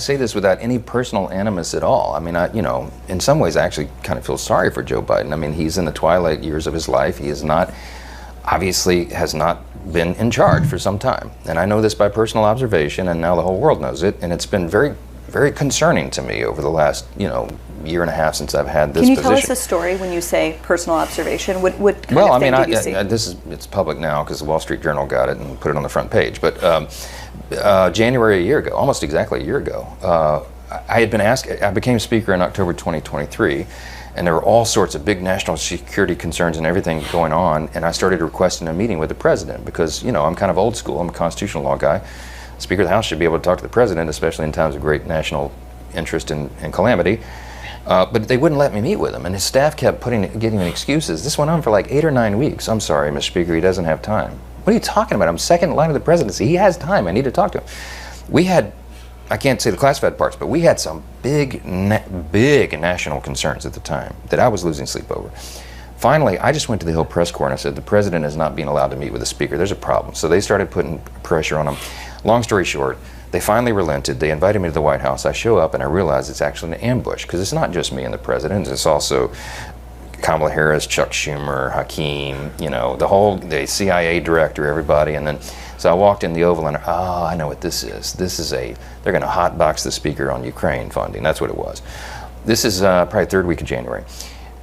say this without any personal animus at all. I mean, in some ways I actually kind of feel sorry for Joe Biden. I mean, he's in the twilight years of his life. He is not, obviously has not been in charge for some time. And I know this by personal observation, and now the whole world knows it. And it's been very, very concerning to me over the last, year and a half since I've had this position. Can you tell us a story when you say personal observation? What kind of thing did you see? It's public now because the Wall Street Journal got it and put it on the front page. But January a year ago, almost exactly a year ago, I had been asked, I became Speaker in October 2023, and there were all sorts of big national security concerns and everything going on, and I started requesting a meeting with the President because, I'm kind of old school, I'm a constitutional law guy. Speaker of the House should be able to talk to the President, especially in times of great national interest and calamity. But they wouldn't let me meet with him, and his staff kept giving me excuses. This went on for like 8 or 9 weeks. I'm sorry, Mr. Speaker, he doesn't have time. What are you talking about? I'm second in line of the presidency. He has time. I need to talk to him. We had, I can't say the classified parts, but we had some big national concerns at the time that I was losing sleep over. Finally, I just went to the Hill Press Corps and I said, the President is not being allowed to meet with the Speaker. There's a problem. So they started putting pressure on him. Long story short, they finally relented. They invited me to the White House. I show up and I realize it's actually an ambush because it's not just me and the President. It's also Kamala Harris, Chuck Schumer, Hakeem, the CIA director, everybody. And then, so I walked in the Oval and, I know what this is. They're going to hotbox the Speaker on Ukraine funding. That's what it was. This is probably third week of January.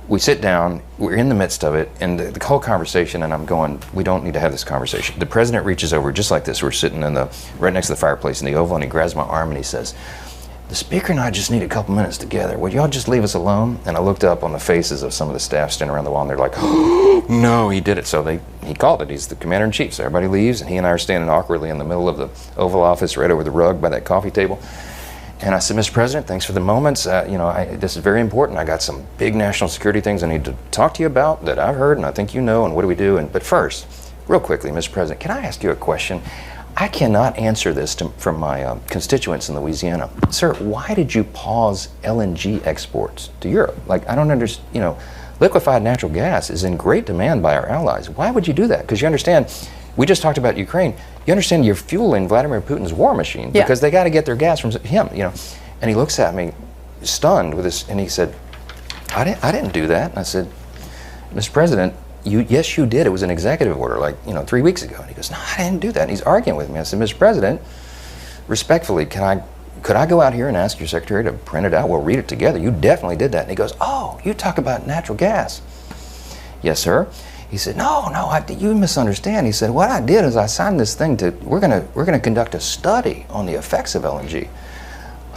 We sit down, we're in the midst of it, and the whole conversation, and I'm going, we don't need to have this conversation. The President reaches over just like this. We're sitting right next to the fireplace in the Oval, and he grabs my arm and he says, the Speaker and I just need a couple minutes together. Would y'all just leave us alone? And I looked up on the faces of some of the staff standing around the wall, and they're like, oh, no, he did it. So he called it. He's the Commander-in-Chief. So everybody leaves, and he and I are standing awkwardly in the middle of the Oval Office, right over the rug by that coffee table. And I said, Mr. President, thanks for the moments. This is very important. I got some big national security things I need to talk to you about that I've heard, and I think you know, and what do we do? But first, real quickly, Mr. President, can I ask you a question? I cannot answer this from my constituents in Louisiana. Sir, why did you pause LNG exports to Europe? Like, I don't understand, liquefied natural gas is in great demand by our allies. Why would you do that? Because you understand, we just talked about Ukraine. You understand you're fueling Vladimir Putin's war machine because they got to get their gas from him, And he looks at me, stunned with this, and he said, I didn't do that. And I said, Mr. President, yes, you did. It was an executive order, 3 weeks ago. And he goes, no, I didn't do that. And he's arguing with me. I said, Mr. President, respectfully, could I go out here and ask your secretary to print it out? We'll read it together. You definitely did that. And he goes, oh, you talk about natural gas. Yes, sir. He said, no, you misunderstand. He said, what I did is I signed this thing we're gonna conduct a study on the effects of LNG.